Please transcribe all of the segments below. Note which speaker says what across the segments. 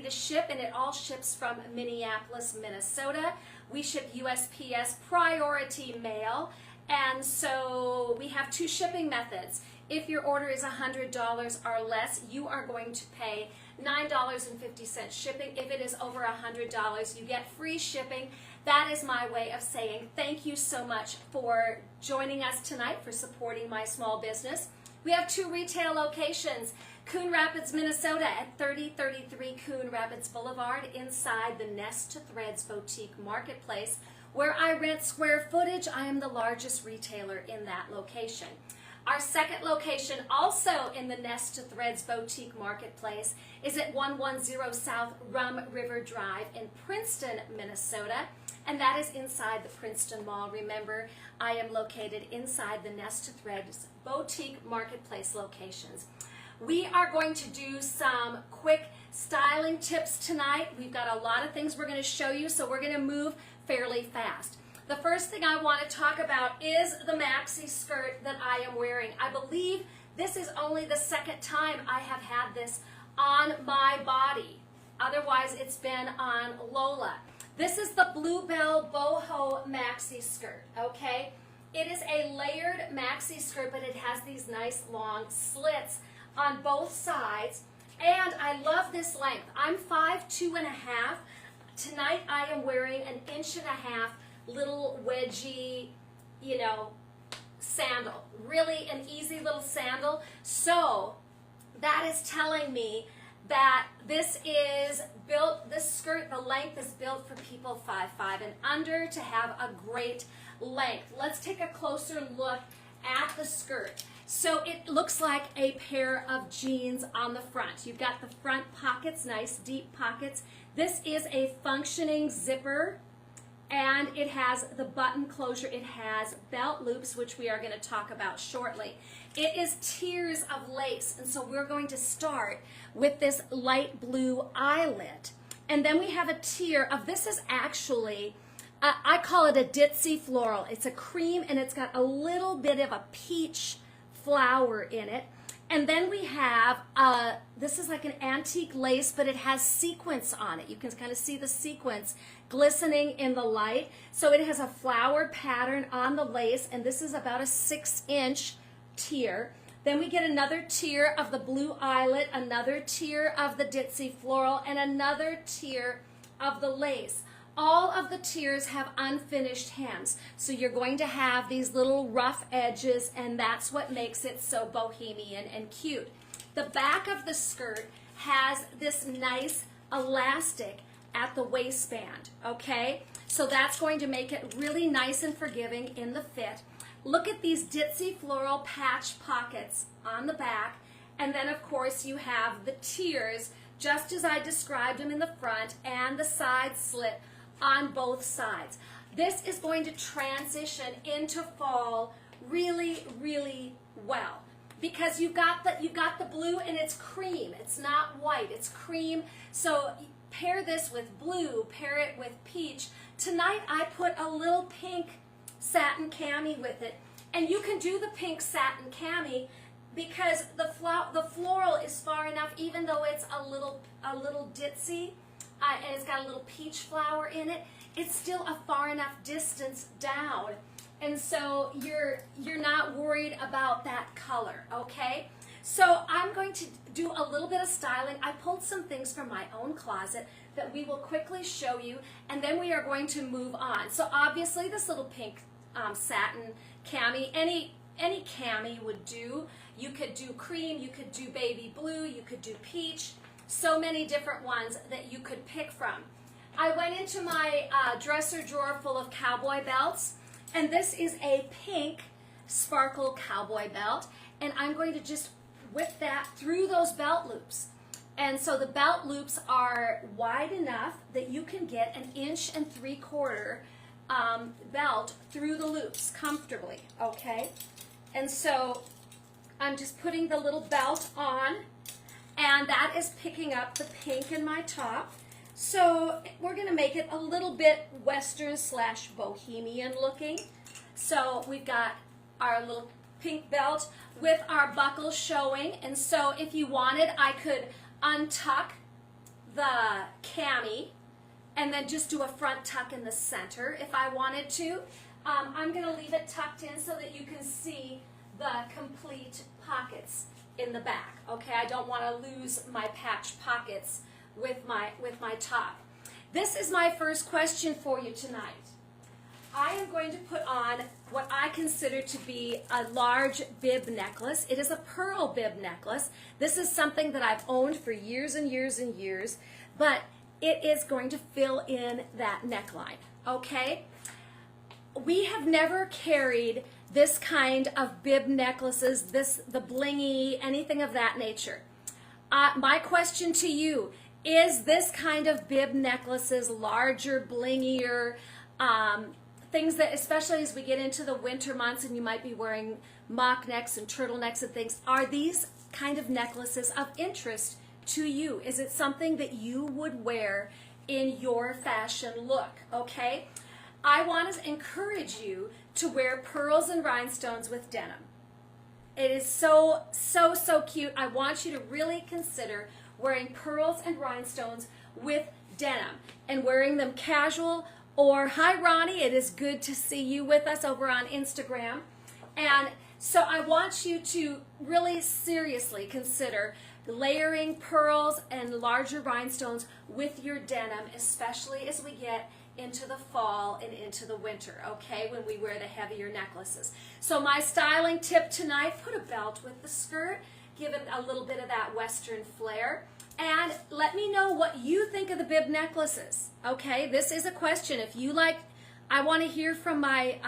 Speaker 1: to ship, and it all ships from Minneapolis, Minnesota. We ship USPS priority mail, and so we have 2 shipping methods. If your order is $100 or less, you are going to pay $9.50 shipping. If it is over $100, you get free shipping. That is my way of saying thank you so much for joining us tonight, for supporting my small business. We have 2 retail locations. Coon Rapids, Minnesota at 3033 Coon Rapids Boulevard inside the Nest to Threads Boutique Marketplace, where I rent square footage. I am the largest retailer in that location. Our second location, also in the Nest to Threads Boutique Marketplace, is at 110 South Rum River Drive in Princeton, Minnesota, and that is inside the Princeton Mall. Remember, I am located inside the Nest to Threads Boutique Marketplace locations. We are going to do some quick styling tips tonight. We've got a lot of things we're going to show you, so we're going to move fairly fast. The first thing I want to talk about is the maxi skirt that I am wearing. I believe this is only the second time I have had this on my body. Otherwise, it's been on Lola. This is the Bluebell Boho maxi skirt, okay? It is a layered maxi skirt, but it has these nice long slits on both sides, and I love this length. I'm 5'2.5". Tonight I am wearing an 1.5 inch little wedgie, sandal. Really an easy little sandal. So that is telling me that this skirt, the length is built for people 5'5" and under to have a great length. Let's take a closer look at the skirt. So it looks like a pair of jeans on the front. You've got the front pockets, nice deep pockets. This is a functioning zipper, and it has the button closure. It has belt loops, which we are going to talk about shortly. It is tiers of lace, and so we're going to start with this light blue eyelet. And then we have a tier of, this is actually, I call it a ditzy floral. It's a cream, and it's got a little bit of a peach flower in it. And then we have, this is like an antique lace, but it has sequins on it. You can kind of see the sequins glistening in the light. So it has a flower pattern on the lace, and this is about a 6-inch tier. Then we get another tier of the blue eyelet, another tier of the ditzy floral, and another tier of the lace. All of the tiers have unfinished hems, so you're going to have these little rough edges, and that's what makes it so bohemian and cute. The back of the skirt has this nice elastic at the waistband, okay? So that's going to make it really nice and forgiving in the fit. Look at these ditzy floral patch pockets on the back, and then of course you have the tiers, just as I described them in the front, and the side slit on both sides. This is going to transition into fall really, really well, because you've got the blue, and it's cream. It's not white, it's cream. So pair this with blue, pair it with peach. Tonight I put a little pink satin cami with it, and you can do the pink satin cami because the floral is far enough, even though it's a little ditzy. And it's got a little peach flower in it, it's still a far enough distance down, and so you're not worried about that color, okay? So I'm going to do a little bit of styling. I pulled some things from my own closet that we will quickly show you, and then we are going to move on. So obviously this little pink satin cami, any cami would do. You could do cream, you could do baby blue, you could do peach. So many different ones that you could pick from. I went into my dresser drawer full of cowboy belts, and this is a pink sparkle cowboy belt, and I'm going to just whip that through those belt loops. And so the belt loops are wide enough that you can get an 1.75 inch belt through the loops comfortably, okay? And so I'm just putting the little belt on, and that is picking up the pink in my top. So we're going to make it a little bit Western / bohemian looking. So we've got our little pink belt with our buckle showing. And so if you wanted, I could untuck the cami and then just do a front tuck in the center if I wanted to. I'm going to leave it tucked in so that you can see the complete pockets in the back. Okay, I don't want to lose my patch pockets with my top. This is my first question for you tonight. I am going to put on what I consider to be a large bib necklace. It is a pearl bib necklace. This is something that I've owned for years and years and years, but it is going to fill in that neckline, okay? We have never carried this kind of bib necklaces, the blingy, anything of that nature. My question to you, is this kind of bib necklaces, larger, blingier, things that, especially as we get into the winter months and you might be wearing mock necks and turtlenecks and things, are these kind of necklaces of interest to you? Is it something that you would wear in your fashion look, okay? I want to encourage you to wear pearls and rhinestones with denim. It is so, so, so cute. I want you to really consider wearing pearls and rhinestones with denim and wearing them casual. Or, hi Ronnie, it is good to see you with us over on Instagram. And so I want you to really seriously consider layering pearls and larger rhinestones with your denim, especially as we get into the fall and into the winter, okay, when we wear the heavier necklaces. So my styling tip tonight, put a belt with the skirt, give it a little bit of that western flair. And let me know what you think of the bib necklaces, okay? This is a question. If you like, I want to hear from my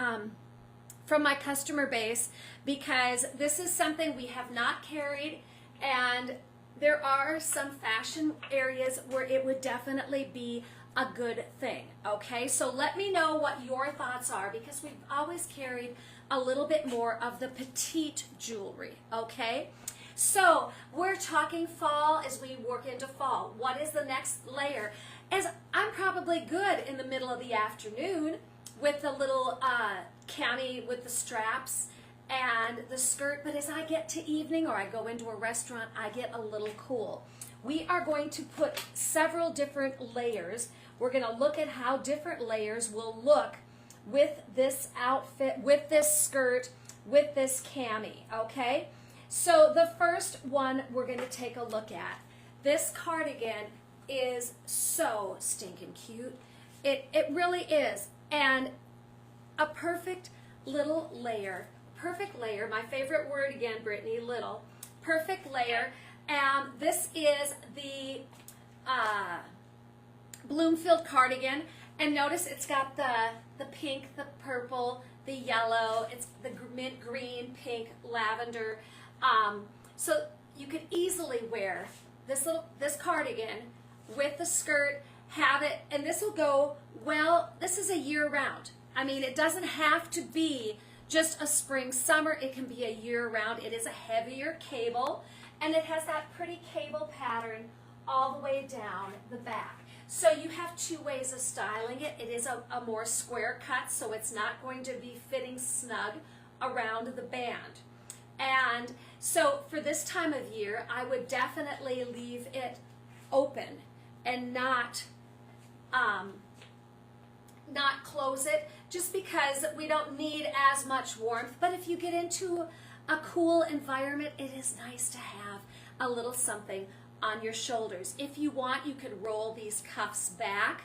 Speaker 1: customer base, because this is something we have not carried, and there are some fashion areas where it would definitely be a good thing, okay? So let me know what your thoughts are, because we've always carried a little bit more of the petite jewelry, okay? So we're talking fall as we work into fall. What is the next layer? As I'm probably good in the middle of the afternoon with the little cami with the straps and the skirt, but as I get to evening or I go into a restaurant, I get a little cool. We are going to put several different layers. We're going to look at how different layers will look with this outfit, with this skirt, with this cami, okay? So the first one we're going to take a look at. This cardigan is so stinking cute. It really is. And a perfect little layer. Perfect layer. My favorite word again, Brittany, little. Perfect layer. And this is the Bloomfield cardigan. And notice it's got the pink, the purple, the yellow. It's the mint green, pink, lavender. So you could easily wear this cardigan with the skirt, have it, and this will go, well, this is a year round. I mean, it doesn't have to be just a spring, summer. It can be a year round. It is a heavier cable, and it has that pretty cable pattern all the way down the back. So you have two ways of styling it. It is a more square cut, so it's not going to be fitting snug around the band. And so for this time of year, I would definitely leave it open and not close it, just because we don't need as much warmth. But if you get into a cool environment, it is nice to have a little something on your shoulders. If you want, you could roll these cuffs back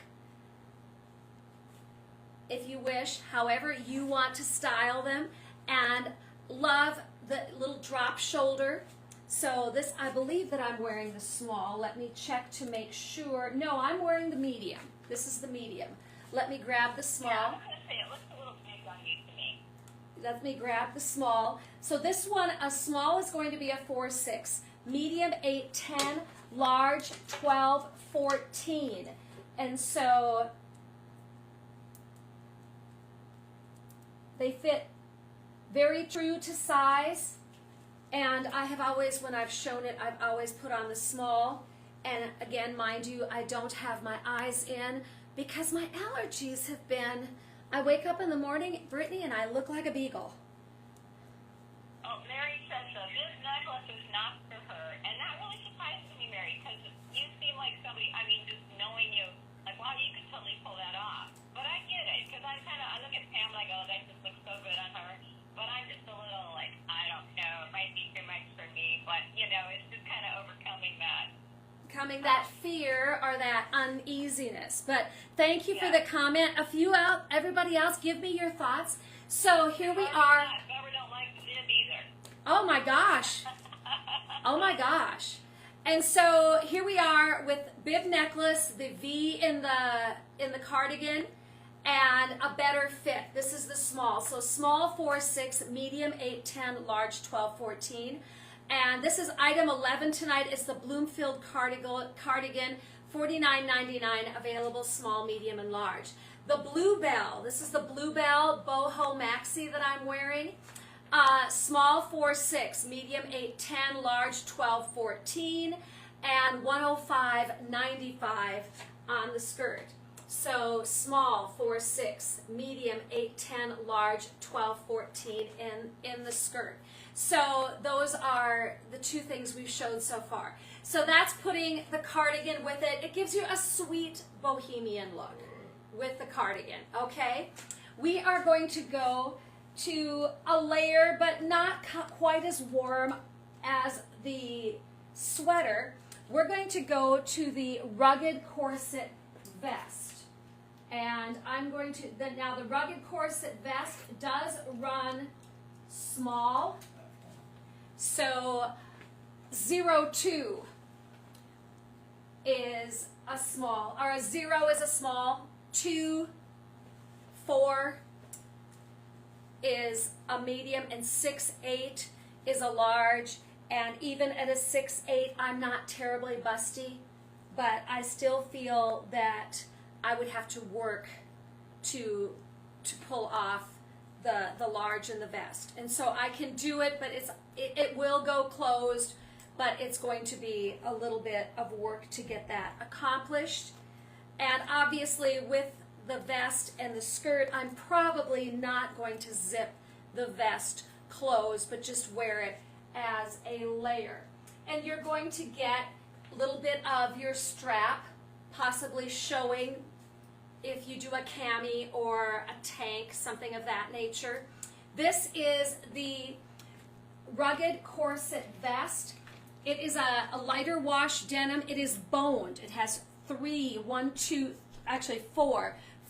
Speaker 1: if you wish, however you want to style them. And love the little drop shoulder. So this, I believe that I'm wearing the small. Let me check to make sure. No, I'm wearing the medium. This is the medium. Let me grab the small.
Speaker 2: Yeah, I was going to say, it looks a little big on you to me.
Speaker 1: Let me grab the small. So this one, a small is going to be a 4-6, medium 8-10, large 12-14. And so they fit very true to size, and I have always, when I've shown it, I've always put on the small. And again, mind you, I don't have my eyes in because my allergies have been, I wake up in the morning, Brittany, and I look like a beagle.
Speaker 2: Oh, Mary says this necklace is not for her, and that really surprises me, Mary, because you seem like like somebody, I mean, just knowing you, like, wow, you could totally pull that off. But I get it, because I look at Pam like, oh, that just looks so good on her. But I'm just a little like, I don't know, it might be too much for me. But, you know, it's just kind of overcoming that.
Speaker 1: That fear or that uneasiness. But thank you for the comment. Everybody else, give me your thoughts. So here we are.
Speaker 2: Barbara don't like the dip either.
Speaker 1: Oh my gosh. Oh my gosh. And so here we are with bib necklace, the V in the cardigan, and a better fit. This is the small. So small 4-6, medium 8-10, large 12-14. And this is item 11 tonight. It's the Bloomfield cardigan, $49.99, available small, medium, and large. The Bluebell. This is the Bluebell Boho maxi that I'm wearing. Small 4-6, medium 8-10, large 12-14, and $105.95 on the skirt. So small 4-6, medium 8-10, large 12-14 in the skirt. So those are the two things we've showed so far. So that's putting the cardigan with it. It gives you a sweet bohemian look with the cardigan, okay? We are going to go to a layer, but not quite as warm as the sweater. We're going to go to the rugged corset vest. And I'm going to, now the rugged corset vest does run small. So 02 is a small, or a 0 is a small, 2, 4 is a medium, and 6-8 is a large. And even at a 6-8, I'm not terribly busty, but I still feel that I would have to work to pull off the large and the vest. And so I can do it, but it will go closed, but it's going to be a little bit of work to get that accomplished. And obviously with the vest and the skirt, I'm probably not going to zip the vest closed, but just wear it as a layer. And you're going to get a little bit of your strap possibly showing if you do a cami or a tank, something of that nature. This is the rugged corset vest. It is a lighter wash denim. It is boned. It has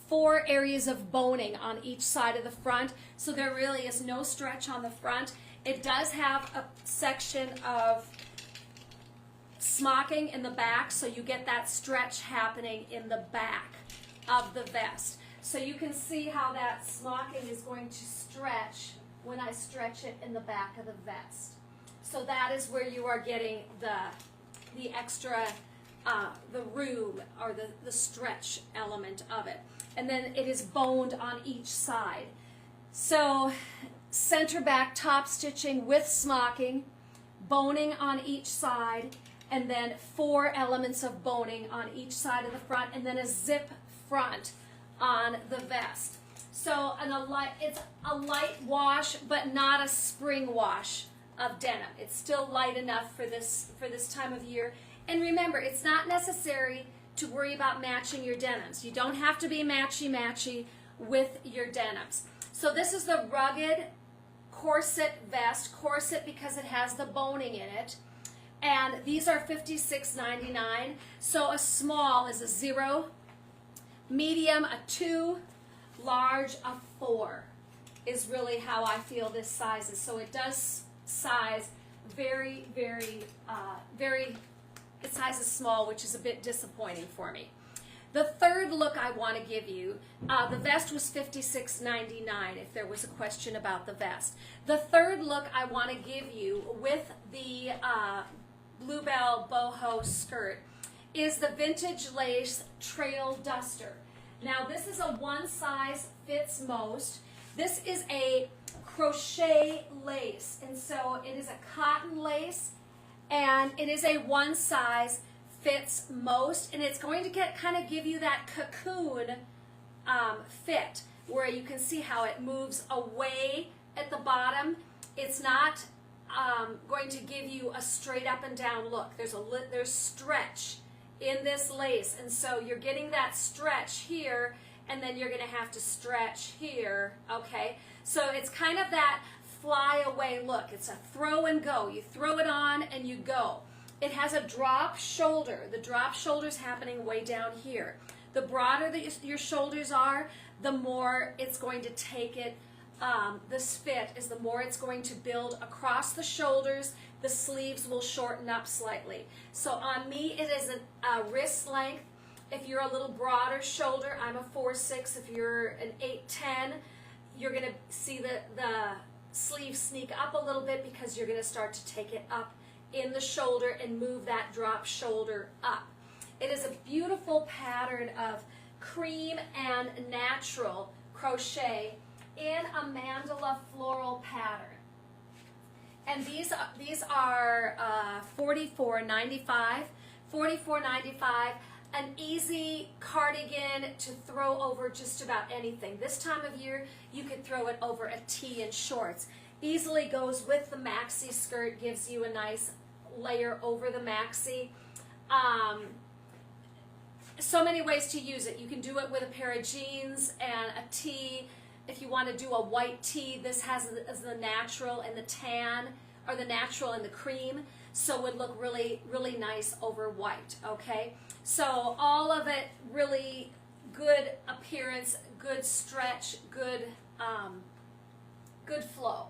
Speaker 1: four areas of boning on each side of the front, so there really is no stretch on the front. It does have a section of smocking in the back, so you get that stretch happening in the back of the vest. So you can see how that smocking is going to stretch when I stretch it in the back of the vest. So that is where you are getting the extra, the room or the stretch element of it. And then it is boned on each side. So center back top stitching with smocking, boning on each side, and then 4 elements of boning on each side of the front, and then a zip front on the vest. So it's a light wash, but not a spring wash of denim. It's still light enough for this time of year. And remember, it's not necessary to worry about matching your denims. You don't have to be matchy-matchy with your denims. So this is the rugged corset vest, corset because it has the boning in it. And these are $56.99. So a small is a 0, medium a 2, large a 4 is really how I feel this size is. So it does size very, very, it sizes small, which is a bit disappointing for me. The third look I want to give you, the vest was $56.99 if there was a question about the vest. The third look I want to give you with the Bluebell boho skirt is the vintage lace trail duster. Now this is a one size fits most. This is a crochet lace, and so it is a cotton lace, and it is a one size fits most, and it's going to give you that cocoon fit where you can see how it moves away at the bottom. It's not going to give you a straight up and down look. There's stretch in this lace. And so you're getting that stretch here, and then you're going to have to stretch here, okay? So it's kind of that fly away look. It's a throw and go. You throw it on and you go. It has a drop shoulder. The drop shoulder's happening way down here. The broader that your shoulders are, the more it's going to take it. This fit is the more it's going to build across the shoulders. The sleeves will shorten up slightly. So on me, it is a wrist length. If you're a little broader shoulder, I'm a 4'6". If you're an 8'10", you're going to see the sleeve sneak up a little bit because you're going to start to take it up in the shoulder and move that drop shoulder up. It is a beautiful pattern of cream and natural crochet in a mandala floral pattern. And these are $44.95. $44.95. An easy cardigan to throw over just about anything. This time of year, you could throw it over a tee and shorts. Easily goes with the maxi skirt, gives you a nice layer over the maxi. So many ways to use it. You can do it with a pair of jeans and a tee. If you want to do a white tee, this has the natural and the tan, or the natural and the cream, so it would look really, really nice over white, okay? So all of it really good appearance, good stretch, good flow.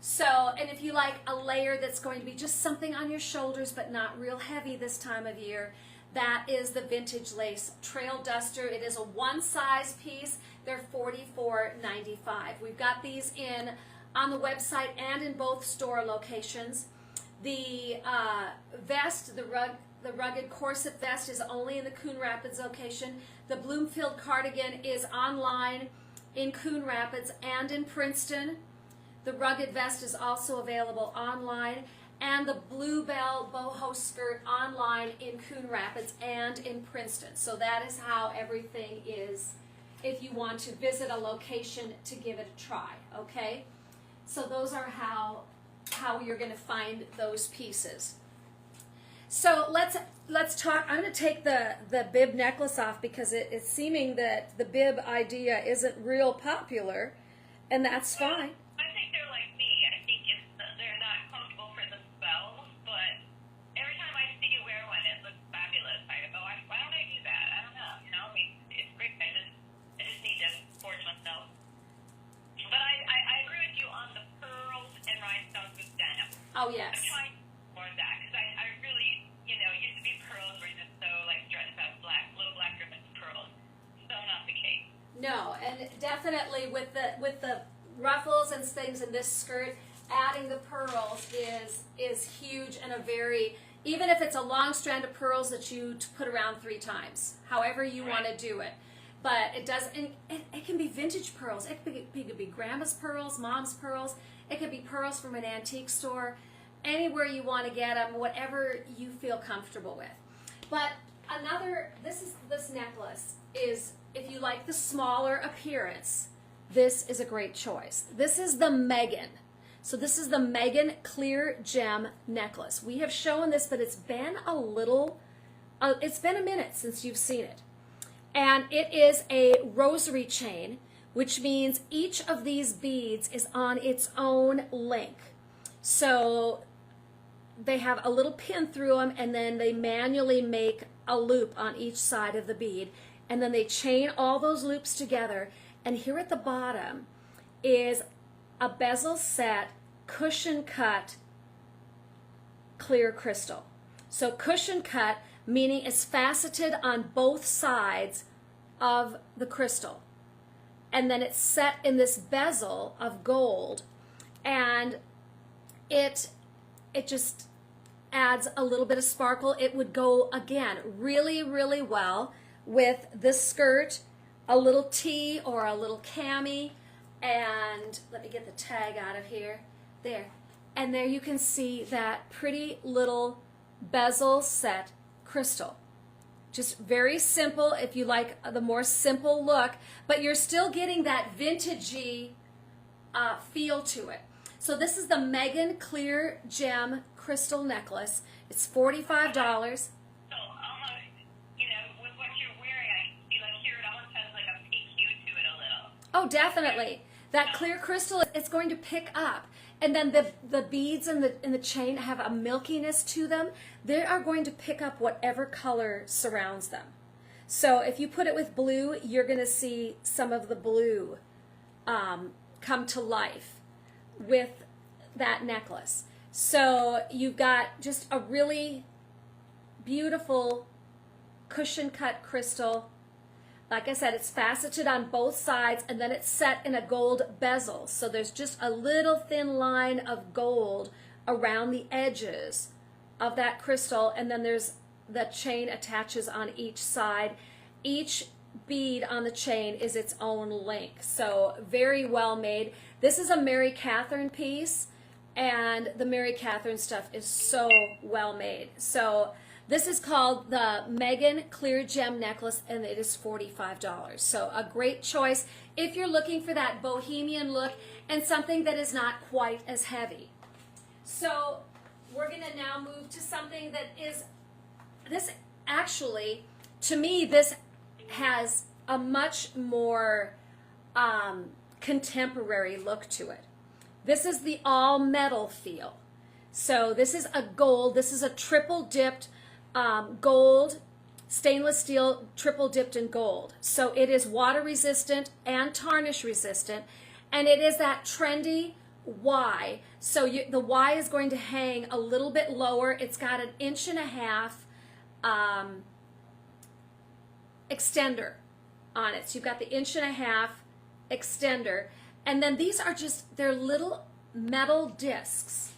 Speaker 1: So, and if you like a layer that's going to be just something on your shoulders but not real heavy this time of year, that is the vintage lace trail duster. It is a one size piece. They're $44.95. We've got these on the website and in both store locations. The vest, the rugged corset vest, is only in the Coon Rapids location. The Bloomfield cardigan is online in Coon Rapids and in Princeton. The rugged vest is also available online. And the Bluebell boho skirt online in Coon Rapids and in Princeton. So that is how everything is if you want to visit a location to give it a try, okay? So those are how you're going to find those pieces. So let's talk. I'm going to take the bib necklace off because it's seeming that the bib idea isn't real popular, and that's fine.
Speaker 2: I think they're like me. I think they're not comfortable for the spell, but every time I see you wear one, it looks fabulous. I go, why don't I do that? I don't know. You know, I mean, it's great. I just need to force myself. But I agree with you on the pearls and rhinestones with denim.
Speaker 1: Oh, yes.
Speaker 2: I'm trying more of that because I really, used to be pearls were just so like dressed up little black ribbons pearls. So not the case.
Speaker 1: No, and definitely with the ruffles and things in this skirt, adding the pearls is huge, and even if it's a long strand of pearls that you put around 3 times, however you want to do it. But it does, and it can be vintage pearls. It could be grandma's pearls, mom's pearls. It could be pearls from an antique store. Anywhere you want to get them, whatever you feel comfortable with. But this necklace is, if you like the smaller appearance, this is a great choice. This is the Megan. So this is the Megan Clear Gem Necklace. We have shown this, but it's been it's been a minute since you've seen it. And it is a rosary chain, which means each of these beads is on its own link. So they have a little pin through them, and then they manually make a loop on each side of the bead, and then they chain all those loops together. And here at the bottom is a bezel set, cushion cut, clear crystal. So cushion cut, meaning it's faceted on both sides of the crystal. And then it's set in this bezel of gold, and it just adds a little bit of sparkle. It would go, again, really, really well with this skirt, a little tee or a little cami, and let me get the tag out of here. There. And there you can see that pretty little bezel set crystal. Just very simple if you like the more simple look, but you're still getting that vintagey feel to it. So this is the Megan Clear Gem Crystal Necklace. It's $45.
Speaker 2: So almost
Speaker 1: Oh, definitely. That clear crystal, it's going to pick up. And then the beads in the chain have a milkiness to them. They are going to pick up whatever color surrounds them. So if you put it with blue, you're going to see some of the blue come to life with that necklace. So you've got just a really beautiful cushion cut crystal. Like I said, it's faceted on both sides, and then it's set in a gold bezel. So there's just a little thin line of gold around the edges of that crystal, and then there's the chain attaches on each side. Each bead on the chain is its own link. So very well made. This is a Mary Catherine piece, and the Mary Catherine stuff is so well made. So this is called the Megan Clear Gem Necklace, and it is $45. So a great choice if you're looking for that bohemian look and something that is not quite as heavy. So we're going to now move to something that is, this actually, to me, this has a much more contemporary look to it. This is the all metal feel. So this is a gold, this is a triple dipped gold, stainless steel, triple dipped in gold. So it is water resistant and tarnish resistant, and it is that trendy Y. So the Y is going to hang a little bit lower. It's got an 1.5 inch extender on it. So you've got the 1.5 inch extender, and then these are just, they're little metal discs,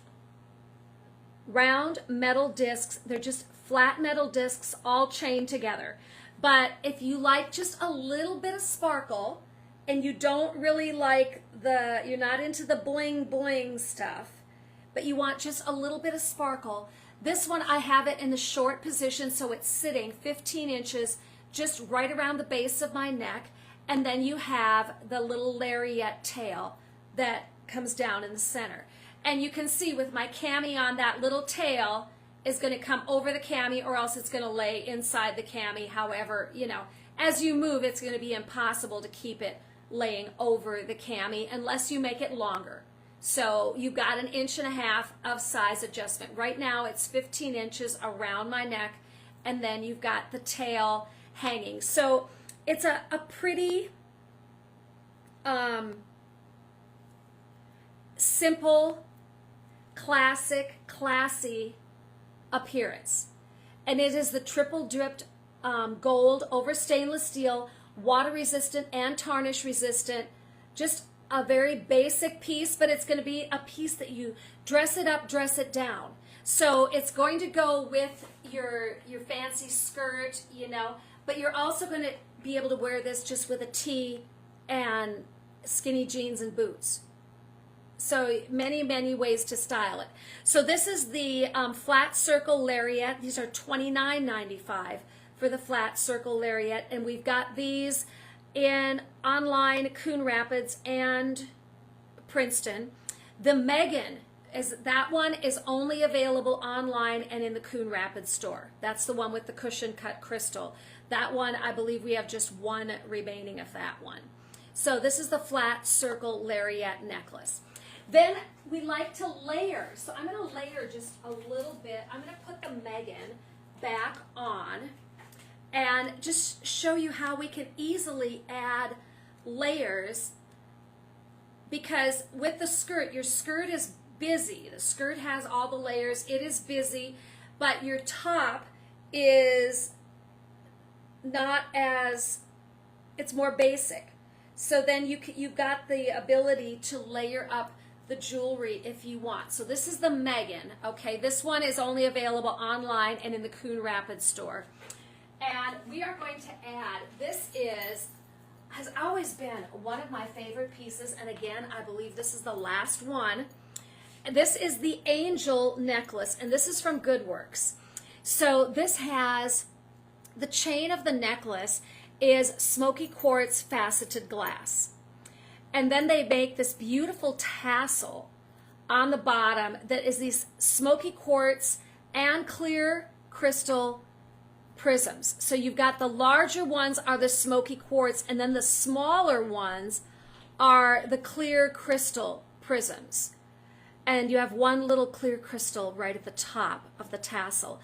Speaker 1: round metal discs. They're just flat metal discs all chained together. But if you like just a little bit of sparkle, and you don't really like you're not into the bling bling stuff, but you want just a little bit of sparkle, this one, I have it in the short position, so it's sitting 15 inches just right around the base of my neck, and then you have the little lariat tail that comes down in the center. And you can see with my cami on, that little tail is going to come over the cami, or else it's going to lay inside the cami. However, you know, as you move, it's going to be impossible to keep it laying over the cami unless you make it longer. So you've got an 1.5 inch of size adjustment. Right now it's 15 inches around my neck, and then you've got the tail hanging. So it's a pretty simple, classic, classy appearance. And it is the triple dipped gold over stainless steel, water resistant and tarnish resistant. Just a very basic piece, but it's going to be a piece that you dress it up, dress it down. So it's going to go with your fancy skirt, you know, but you're also going to be able to wear this just with a tee and skinny jeans and boots. So many, many ways to style it. So this is the flat circle lariat. These are $29.95 for the flat circle lariat, and we've got these in online Coon Rapids and Princeton. The Megan, that one is only available online and in the Coon Rapids store. That's the one with the cushion cut crystal. That one, I believe we have just one remaining of that one. So this is the flat circle lariat necklace. Then we like to layer. So I'm going to layer just a little bit. I'm going to put the Megan back on and just show you how we can easily add layers, because with the skirt, your skirt is busy. The skirt has all the layers. It is busy, but your top is not as, it's more basic. So then you've got the ability to layer up the jewelry if you want. So this is the Megan, okay? This one is only available online and in the Coon Rapids store. And we are going to add, has always been one of my favorite pieces, and again, I believe this is the last one. And this is the Angel necklace, and this is from Goodworks. So this has, the chain of the necklace is smoky quartz faceted glass. And then they make this beautiful tassel on the bottom that is these smoky quartz and clear crystal prisms. So you've got the larger ones are the smoky quartz, and then the smaller ones are the clear crystal prisms. And you have one little clear crystal right at the top of the tassel.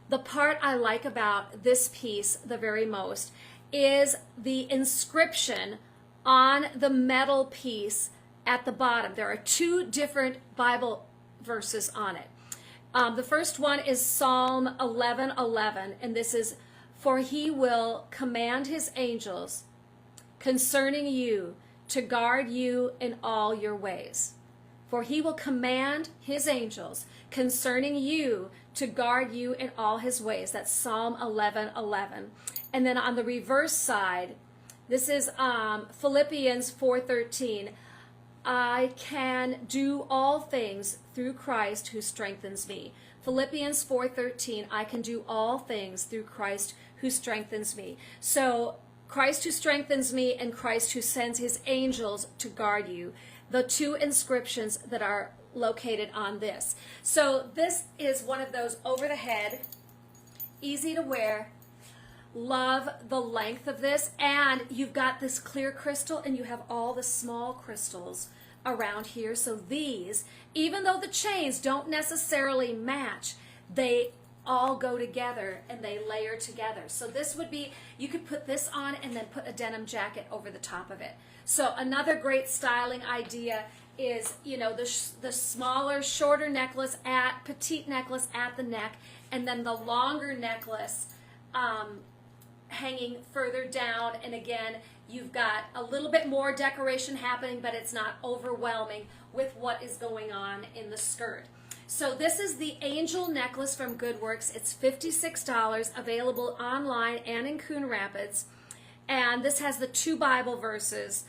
Speaker 1: The part I like about this piece the very most is the inscription on the metal piece at the bottom. There are 2 different Bible verses on it. The first one is Psalm 11:11, and this is, "For he will command his angels concerning you to guard you in all your ways." For he will command his angels concerning you to guard you in all his ways. That's Psalm 11:11. And then on the reverse side, this is Philippians 4:13. "I can do all things through Christ who strengthens me." Philippians 4:13, "I can do all things through Christ who strengthens me." So Christ who strengthens me and Christ who sends his angels to guard you. The 2 inscriptions that are located on this. So this is one of those over the head, easy to wear. Love the length of this, and you've got this clear crystal and you have all the small crystals around here. So these, even though the chains don't necessarily match, they all go together and they layer together. So this would be, you could put this on and then put a denim jacket over the top of it. So another great styling idea is, you know, the smaller, shorter necklace petite necklace at the neck, and then the longer necklace hanging further down. And again, you've got a little bit more decoration happening, but it's not overwhelming with what is going on in the skirt. So this is the Angel necklace from Goodworks. It's $56, available online and in Coon Rapids. And this has the 2 Bible verses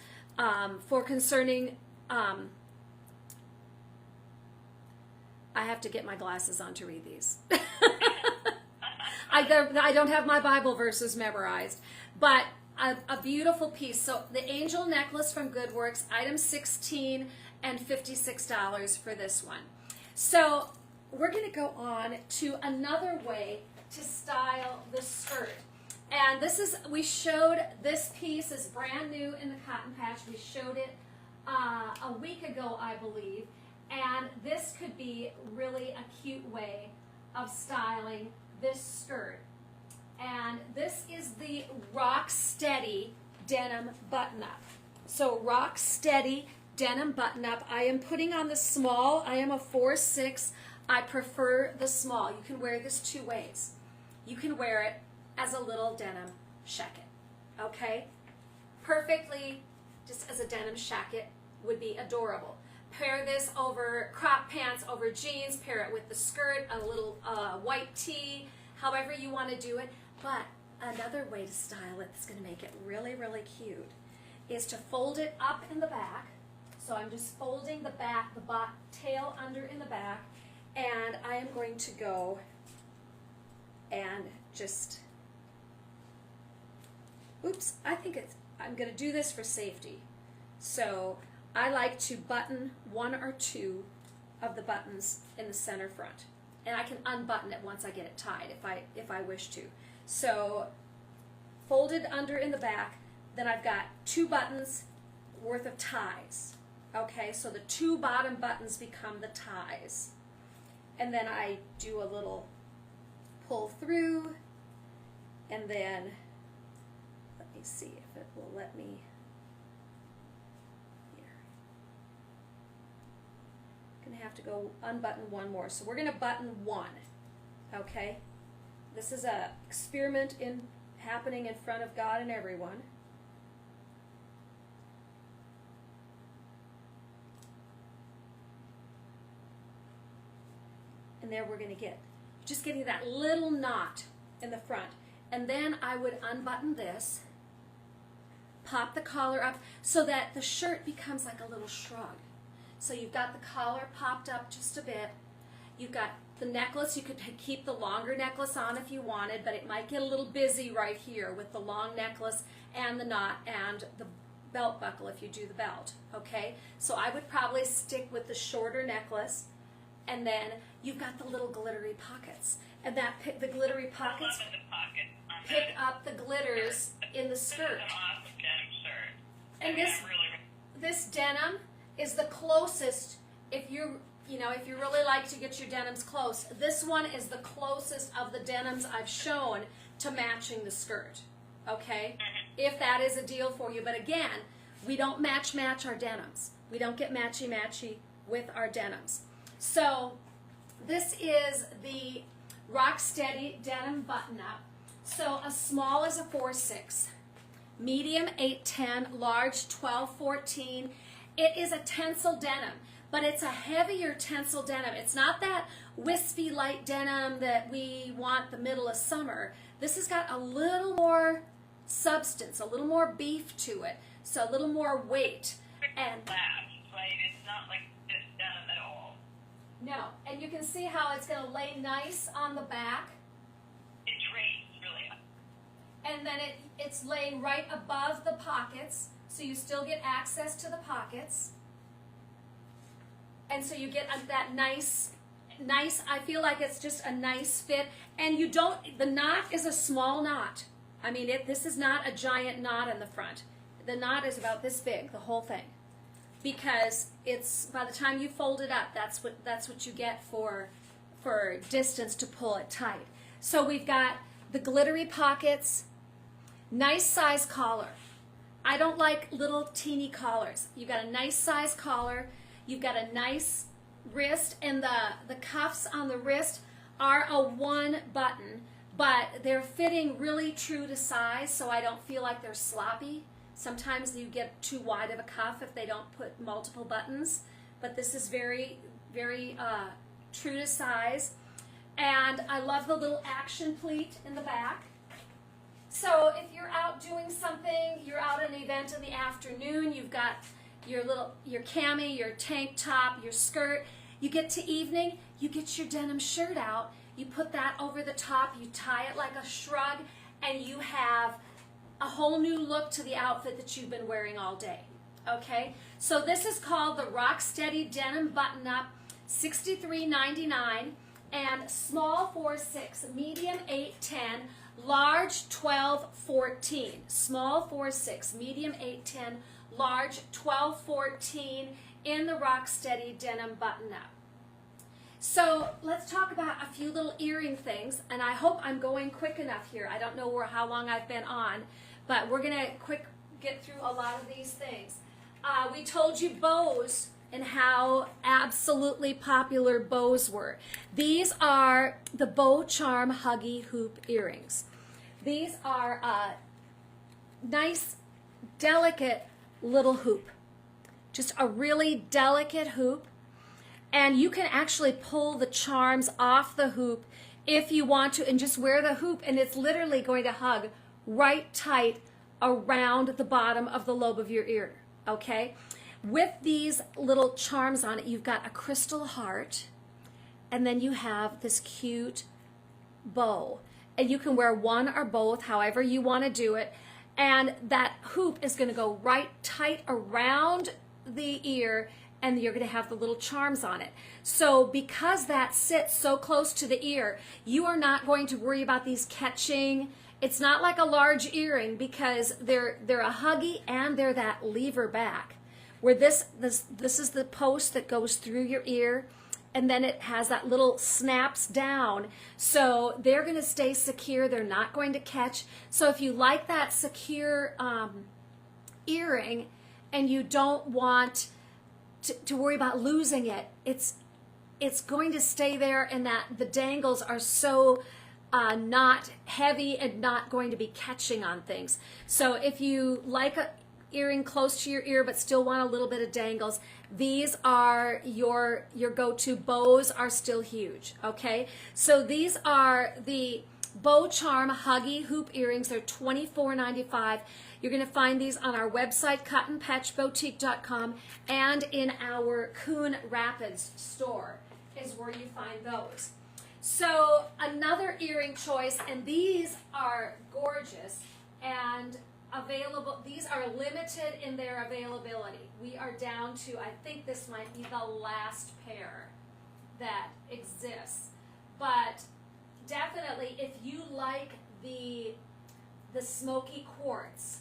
Speaker 1: for concerning, I have to get my glasses on to read these. I don't have my Bible verses memorized, but a beautiful piece. So the Angel necklace from Goodworks, item 16 and $56 for this one. So we're going to go on to another way to style the skirt. And this is, we showed this piece is brand new in the cotton patch. We showed it a week ago, I believe. And this could be really a cute way of styling this skirt. And this is the Rock Steady denim button-up. So Rock Steady denim button-up. I am putting on the small. I am a 4'6". I prefer the small. You can wear this 2 ways. You can wear it as a little denim shacket, okay? Perfectly, just as a denim shacket would be adorable. Pair this over crop pants, over jeans, pair it with the skirt, a little white tee, however you want to do it. But another way to style it that's going to make it really, really cute is to fold it up in the back. So I'm just folding the back, the tail under in the back, and I am going to go and just, oops, I'm going to do this for safety. So I like to button 1 or 2 of the buttons in the center front. And I can unbutton it once I get it tied if I wish to. So folded under in the back, then I've got 2 buttons worth of ties. Okay, so the 2 bottom buttons become the ties. And then I do a little pull through, and then let me see if it will let me. Gonna have to go unbutton 1 more. So we're gonna button 1. Okay? This is a experiment happening in front of God and everyone. And there we're gonna get just getting that little knot in the front. And then I would unbutton this, pop the collar up so that the shirt becomes like a little shrug. So you've got the collar popped up just a bit. You've got the necklace. You could keep the longer necklace on if you wanted, but it might get a little busy right here with the long necklace and the knot and the belt buckle if you do the belt, okay? So I would probably stick with the shorter necklace, and then you've got the little glittery pockets. And the glittery pockets pick up the glitters in the skirt.
Speaker 2: This is an awesome denim shirt.
Speaker 1: And this denim is the closest, if you really like to get your denims close, this one is the closest of the denims I've shown to matching the skirt, okay? If that is a deal for you. But again, we don't match our denims. We don't get matchy with our denims. So this is the Rocksteady denim button-up. So a small is a 4-6, medium 8-10, large 12-14. It is a tencel denim, but it's a heavier tencel denim. It's not that wispy light denim that we want the middle of summer. This has got a little more substance, a little more beef to it, so a little more weight. And
Speaker 2: right? It's not like this denim at all.
Speaker 1: no, and you can see how it's going to lay nice on the back.
Speaker 2: It drapes really up.
Speaker 1: And then it's laying right above the pockets, so you still get access to the pockets. And so you get that nice, I feel like it's just a nice fit. And the knot is a small knot. I mean, this is not a giant knot in the front. The knot is about this big, the whole thing. Because it's, by the time you fold it up, that's what you get for distance to pull it tight. So we've got the glittery pockets, nice size collar. I don't like little teeny collars. You've got a nice size collar, you've got a nice wrist, and the cuffs on the wrist are a 1 button, but they're fitting really true to size, so I don't feel like they're sloppy. Sometimes you get too wide of a cuff if they don't put multiple buttons, but this is very, very true to size. And I love the little action pleat in the back. So if you're out doing something, you're out at an event in the afternoon, you've got your cami, your tank top, your skirt, you get to evening, you get your denim shirt out, you put that over the top, you tie it like a shrug, and you have a whole new look to the outfit that you've been wearing all day. Okay? So this is called the Rocksteady Denim Button-Up, $63.99, and small 4-6, medium 8-10, large 12-14. Small 4-6, medium 8-10, large 12-14 in the Rocksteady Denim Button-Up. So let's talk about a few little earring things, and I hope I'm going quick enough here. I don't know how long I've been on, but we're going to get through a lot of these things. We told you bows and how absolutely popular bows were. These are the Bow Charm Huggy Hoop earrings. These are a nice, delicate little hoop. Just a really delicate hoop. And you can actually pull the charms off the hoop if you want to and just wear the hoop, and it's literally going to hug right tight around the bottom of the lobe of your ear, okay? With these little charms on it, you've got a crystal heart, and then you have this cute bow. And you can wear one or both, however you want to do it. And that hoop is going to go right tight around the ear, and you're going to have the little charms on it. So because that sits so close to the ear, you are not going to worry about these catching. It's not like a large earring because they're a huggy and they're that lever back. Where this is the post that goes through your ear, and then it has that little snaps down. So they're going to stay secure. They're not going to catch. So if you like that secure earring and you don't want to worry about losing it, it's going to stay there, and that the dangles are so not heavy and not going to be catching on things. So if you like a earring close to your ear but still want a little bit of dangles, these are your go-to. Bows are still huge, okay? So these are the Bow Charm Huggy Hoop earrings. They're $24.95. You're going to find these on our website, cottonpatchboutique.com, and in our Coon Rapids store is where you find those. So another earring choice, and these are gorgeous and available. These are limited in their availability. We are down to, I think this might be the last pair that exists. But definitely, if you like the smoky quartz.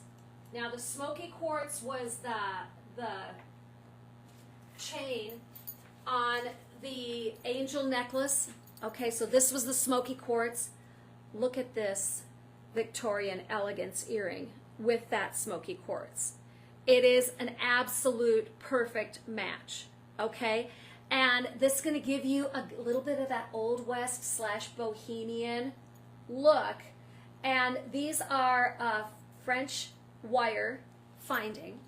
Speaker 1: Now the smoky quartz was the chain on the angel necklace. Okay, so this was the smoky quartz. Look at this Victorian elegance earring with that smoky quartz. It is an absolute perfect match, okay? And this is going to give you a little bit of that Old West / bohemian look. And these are French wire finding.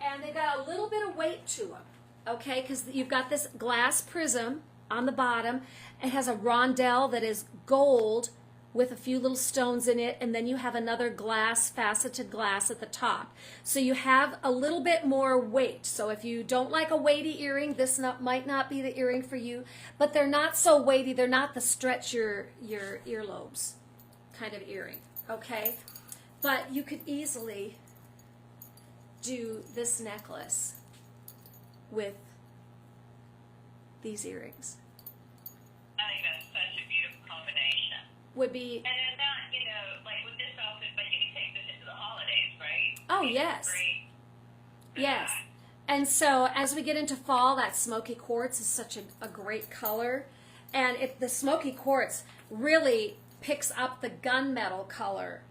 Speaker 1: And they've got a little bit of weight to them, okay? Because you've got this glass prism on the bottom. It has a rondelle that is gold with a few little stones in it, and then you have another glass, faceted glass at the top. So you have a little bit more weight. So if you don't like a weighty earring, this might not be the earring for you, but they're not so weighty. They're not the stretch your earlobes kind of earring, okay? But you could easily do this necklace with these earrings.
Speaker 2: I think that's such a beautiful combination.
Speaker 1: Would be.
Speaker 2: And then that, you know, like with this outfit, but you can take this into the holidays, right?
Speaker 1: Oh,
Speaker 2: It's
Speaker 1: yes.
Speaker 2: great for
Speaker 1: Yes.
Speaker 2: that.
Speaker 1: And so as we get into fall, that smoky quartz is such a great color. And the smoky quartz really picks up the gunmetal color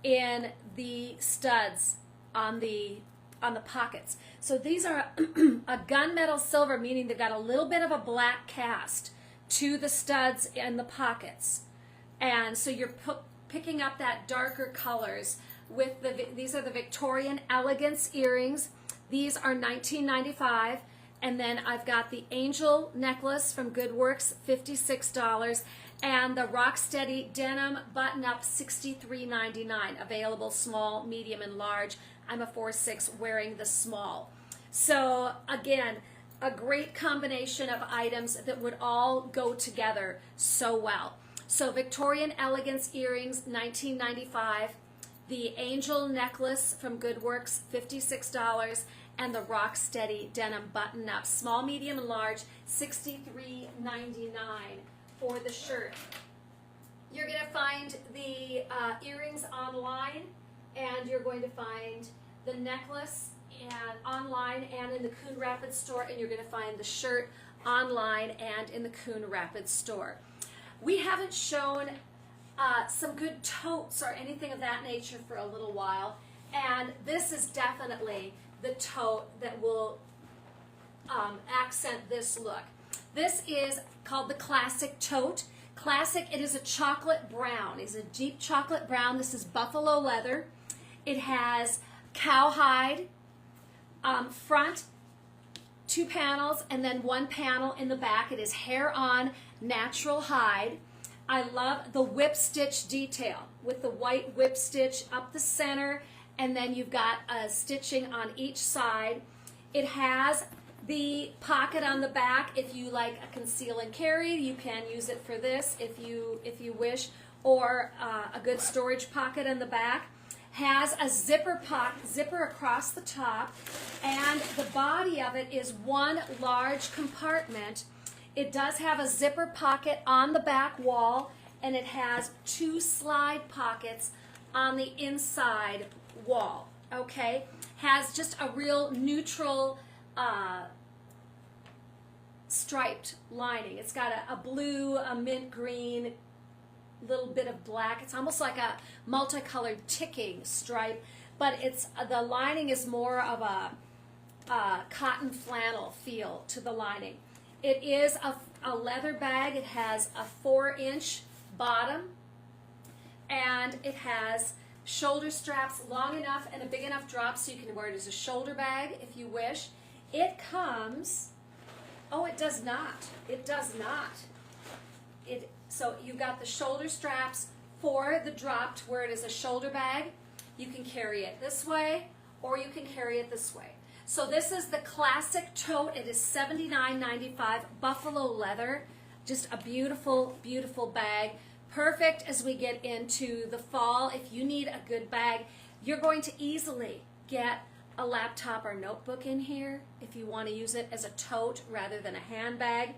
Speaker 1: in the studs on the pockets. So these are a gunmetal silver, meaning they've got a little bit of a black cast to the studs and the pockets. And so you're picking up that darker colors with these are the Victorian elegance earrings. These are $19.95. And then I've got the angel necklace from Goodworks, $56. And the Rocksteady denim button-up, $63.99. Available small, medium, and large. I'm a 4'6", wearing the small. So again, a great combination of items that would all go together so well. So Victorian elegance earrings, $19.95. The angel necklace from Goodworks, $56. And the Rocksteady denim button-up, small, medium, and large, $63.99 for the shirt. You're going to find the earrings online, and you're going to find the necklace online and in the Coon Rapids store, and you're going to find the shirt online and in the Coon Rapids store. We haven't shown some good totes or anything of that nature for a little while, and this is definitely the tote that will accent this look. This is called the Classic Tote. Classic, it is a chocolate brown. It's a deep chocolate brown. This is buffalo leather. It has cowhide front, 2 panels, and then 1 panel in the back. It is hair-on natural hide. I love the whip stitch detail with the white whip stitch up the center, and then you've got a stitching on each side. It has the pocket on the back. If you like a conceal and carry, you can use it for this if you wish, or a good storage pocket in the back. Has a zipper across the top, and the body of it is one large compartment. It does have a zipper pocket on the back wall, and it has 2 slide pockets on the inside wall. Okay, has just a real neutral striped lining. It's got a blue, a mint green, little bit of black. It's almost like a multicolored ticking stripe, but the lining is more of a cotton flannel feel to the lining. It is a leather bag. It has a 4-inch bottom, and it has shoulder straps long enough and a big enough drop so you can wear it as a shoulder bag if you wish. It comes, oh, it does not. It does not. So you've got the shoulder straps for the drop to where it is a shoulder bag. You can carry it this way, or you can carry it this way. So this is the Classic Tote. It is $79.95, buffalo leather. Just a beautiful, beautiful bag. Perfect as we get into the fall. If you need a good bag, you're going to easily get a laptop or notebook in here if you want to use it as a tote rather than a handbag.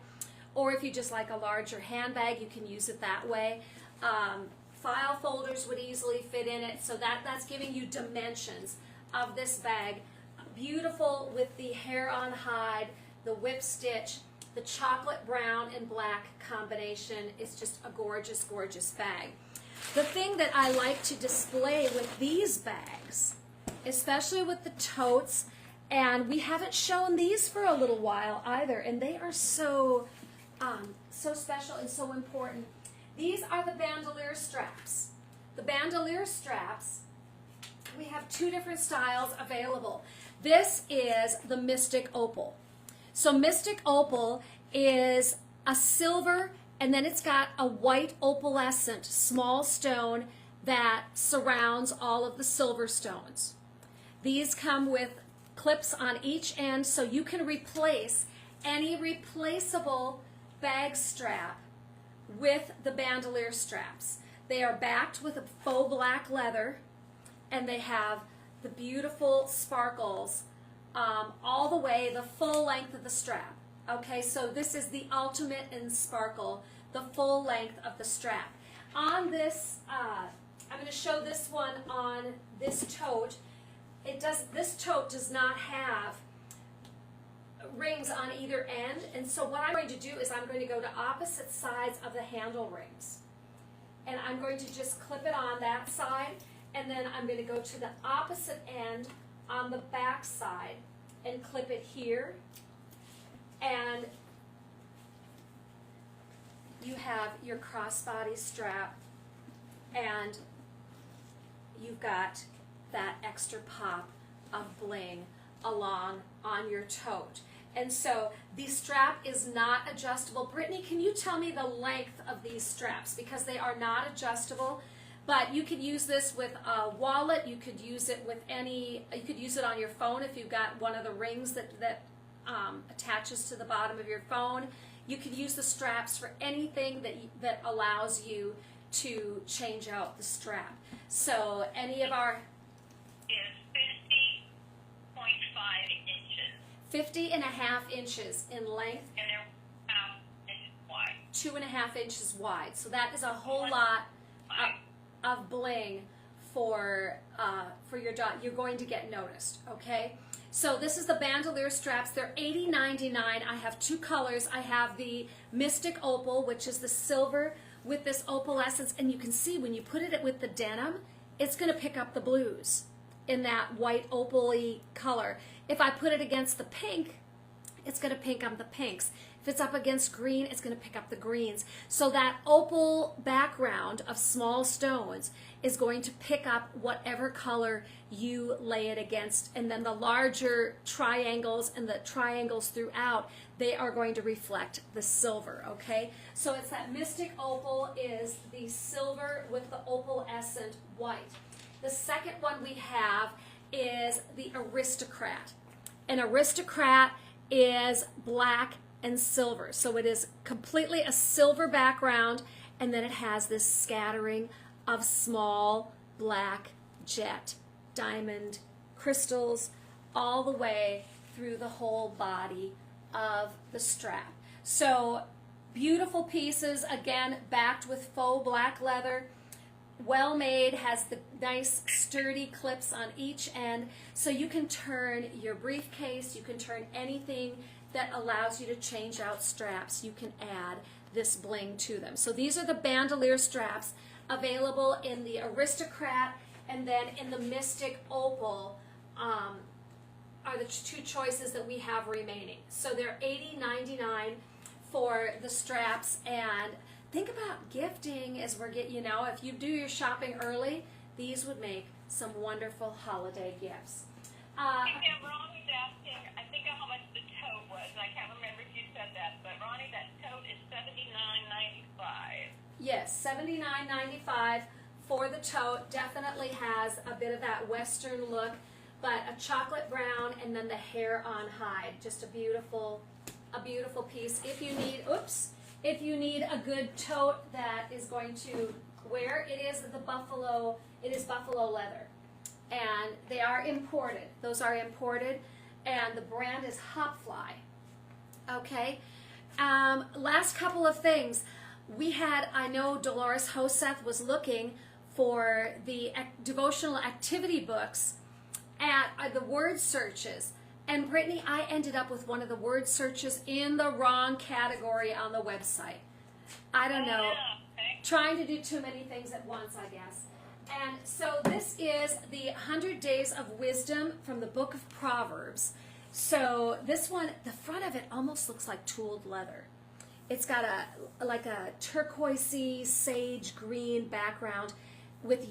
Speaker 1: Or if you just like a larger handbag, you can use it that way. File folders would easily fit in it, so that's giving you dimensions of this bag. beautiful with the hair on hide, the whip stitch, the chocolate brown and black combination. Is just a gorgeous, gorgeous bag. The thing that I like to display with these bags, especially with the totes, and we haven't shown these for a little while either, and they are so special and so important. These are the bandolier straps. The bandolier straps, we have two different styles available. This is the Mystic Opal. So Mystic Opal is a silver, and then it's got a white opalescent small stone that surrounds all of the silver stones. These come with clips on each end, so you can replace any replaceable bag strap with the bandolier straps. They are backed with a faux black leather, and they have the beautiful sparkles all the way, the full length of the strap. Okay, so this is the ultimate in sparkle, the full length of the strap. On this, I'm going to show this one on this tote. This tote does not have rings on either end, and so what I'm going to do is I'm going to go to opposite sides of the handle rings, and I'm going to just clip it on that side, and then I'm going to go to the opposite end on the back side and clip it here, and you have your crossbody strap, and you've got that extra pop of bling along on your tote. And so the strap is not adjustable. Brittany, can you tell me the length of these straps? Because they are not adjustable, but you could use this with a wallet. You could use it with you could use it on your phone if you've got one of the rings that attaches to the bottom of your phone. You could use the straps for anything that allows you to change out the strap. So any of our...
Speaker 2: is 50.5 inches.
Speaker 1: 50.5 inches in length.
Speaker 2: And they're 1.5 inches wide.
Speaker 1: 2.5 inches wide. So that is a whole lot of bling for your dog. You're going to get noticed, okay? So this is the bandolier straps. They're $80.99. I have two colors. I have the Mystic Opal, which is the silver with this opalescence, and you can see when you put it with the denim, it's going to pick up the blues in that white opal-y color. If I put it against the pink, it's going to pick up the pinks. If it's up against green, it's going to pick up the greens. So that opal background of small stones is going to pick up whatever color you lay it against. And then the larger triangles and the triangles throughout, they are going to reflect the silver, okay? So it's that Mystic Opal is the silver with the opalescent white. The second one we have is the Aristocrat. An Aristocrat is black and silver. So it is completely a silver background, and then it has this scattering of small black jet diamond crystals all the way through the whole body of the strap. So beautiful pieces, again, backed with faux black leather. Well made, has the nice sturdy clips on each end, so you can turn your briefcase, you can turn anything that allows you to change out straps. You can add this bling to them. So these are the bandolier straps available in the Aristocrat, and then in the Mystic Opal are the two choices that we have remaining. So they're $80.99 for the straps, and think about gifting as we're getting, if you do your shopping early, these would make some wonderful holiday gifts.
Speaker 2: Ronnie's asking, I think how much the tote was. I can't remember if you said that, but Ronnie, that tote is $79.95.
Speaker 1: Yes, $79.95 for the tote. Definitely has a bit of that Western look, but a chocolate brown and then the hair on hide. Just a beautiful piece. If you need a good tote that is going to wear, it is buffalo leather. And they are imported. Those are imported, and the brand is Hopfly. Okay. Last couple of things. I know Dolores Hoseth was looking for the devotional activity books, at the word searches. And Brittany, I ended up with one of the word searches in the wrong category on the website. I don't know.
Speaker 2: Okay.
Speaker 1: Trying to do too many things at once, I guess. And so this is the 100 Days of Wisdom from the book of Proverbs. So this one, the front of it almost looks like tooled leather. It's got like a turquoisey sage green background with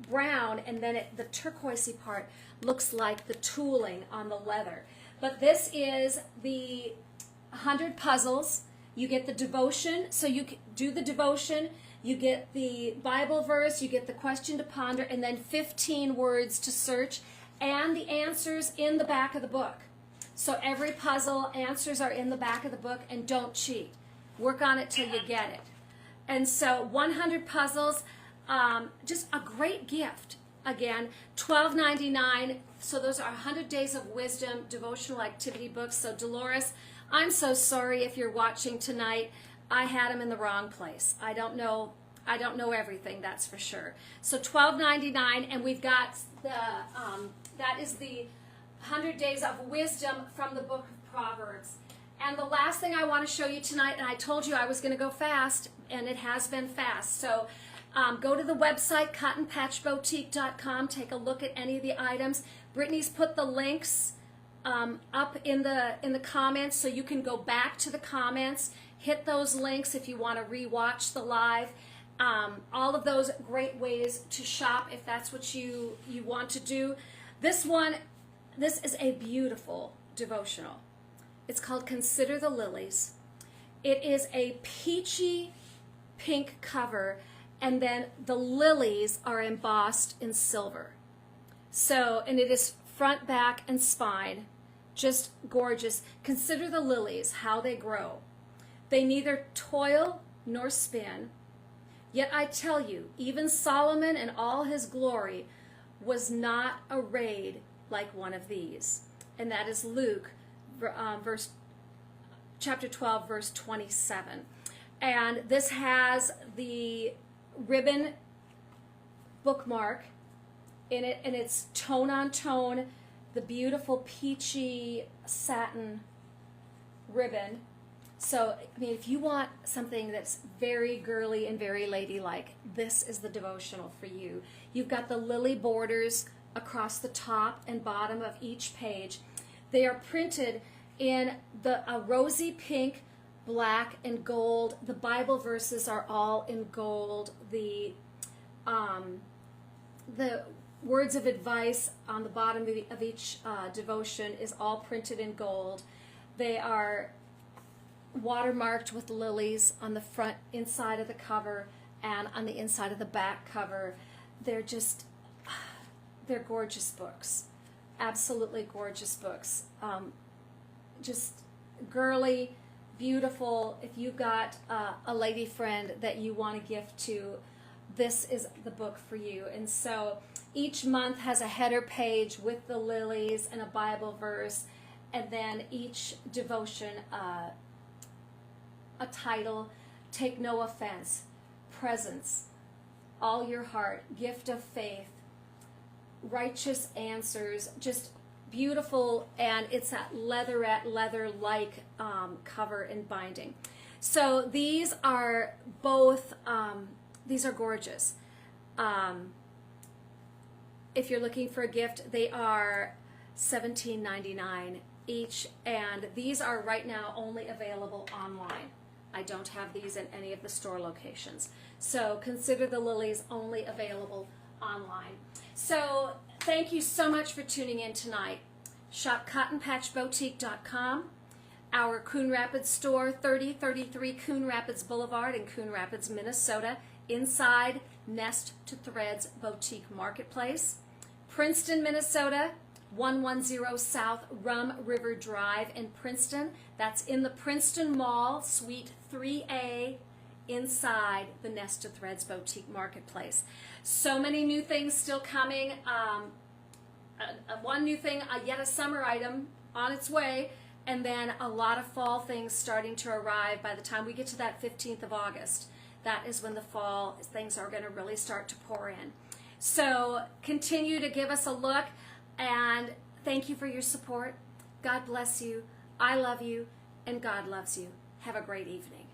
Speaker 1: brown, and then the turquoisey part looks like the tooling on the leather. But this is the 100 puzzles. You get the devotion, so you do the devotion, you get the Bible verse, you get the question to ponder, and then 15 words to search, and the answers in the back of the book. So every puzzle, answers are in the back of the book, and don't cheat. Work on it till you get it. And so 100 puzzles, just a great gift. Again, $12.99. So those are 100 Days of Wisdom devotional activity books. So Dolores, I'm so sorry if you're watching tonight. I had them in the wrong place. I don't know everything, that's for sure. So $12.99, and we've got that is the 100 Days of Wisdom from the book of Proverbs. And the last thing I want to show you tonight, and I told you I was going to go fast, and it has been fast. So go to the website, cottonpatchboutique.com. Take a look at any of the items. Brittany's put the links up in the comments, so you can go back to the comments, hit those links if you want to rewatch the live. All of those great ways to shop if that's what you want to do. This is a beautiful devotional. It's called Consider the Lilies. It is a peachy pink cover, and then the lilies are embossed in silver. So, and it is front, back, and spine. Just gorgeous. Consider the lilies, how they grow. They neither toil nor spin. Yet I tell you, even Solomon in all his glory was not arrayed like one of these. And that is Luke, chapter 12, verse 27. And this has the ribbon bookmark in it, and it's tone on tone, the beautiful peachy satin ribbon. So, I mean, if you want something that's very girly and very ladylike, this is the devotional for you. You've got the lily borders across the top and bottom of each page. They are printed in a rosy pink, black, and gold. The Bible verses are all in gold. The words of advice on the bottom of each devotion is all printed in gold. They are watermarked with lilies on the front inside of the cover and on the inside of the back cover. They're gorgeous books. Absolutely gorgeous books. Just girly, beautiful. If you've got a lady friend that you want to gift to, this is the book for you. And so each month has a header page with the lilies and a Bible verse, and then each devotion a title: Take No Offense, Presence, All Your Heart, Gift of Faith, Righteous Answers. Just beautiful, and it's that leather-like cover and binding. So these are both, these are gorgeous. If you're looking for a gift, they are $17.99 each, and these are right now only available online. I don't have these in any of the store locations. So Consider the Lilies, only available online. So thank you so much for tuning in tonight. Shop cottonpatchboutique.com. Our Coon Rapids store, 3033 Coon Rapids Boulevard in Coon Rapids, Minnesota, inside Nest to Threads Boutique Marketplace. Princeton, Minnesota, 110 South Rum River Drive in Princeton. That's in the Princeton Mall, Suite 3A, inside the Nest to Threads Boutique Marketplace. So many new things still coming. One new thing, yet a summer item on its way, and then a lot of fall things starting to arrive by the time we get to that 15th of August. That is when the fall things are going to really start to pour in. So continue to give us a look, and thank you for your support. God bless you. I love you, and God loves you. Have a great evening.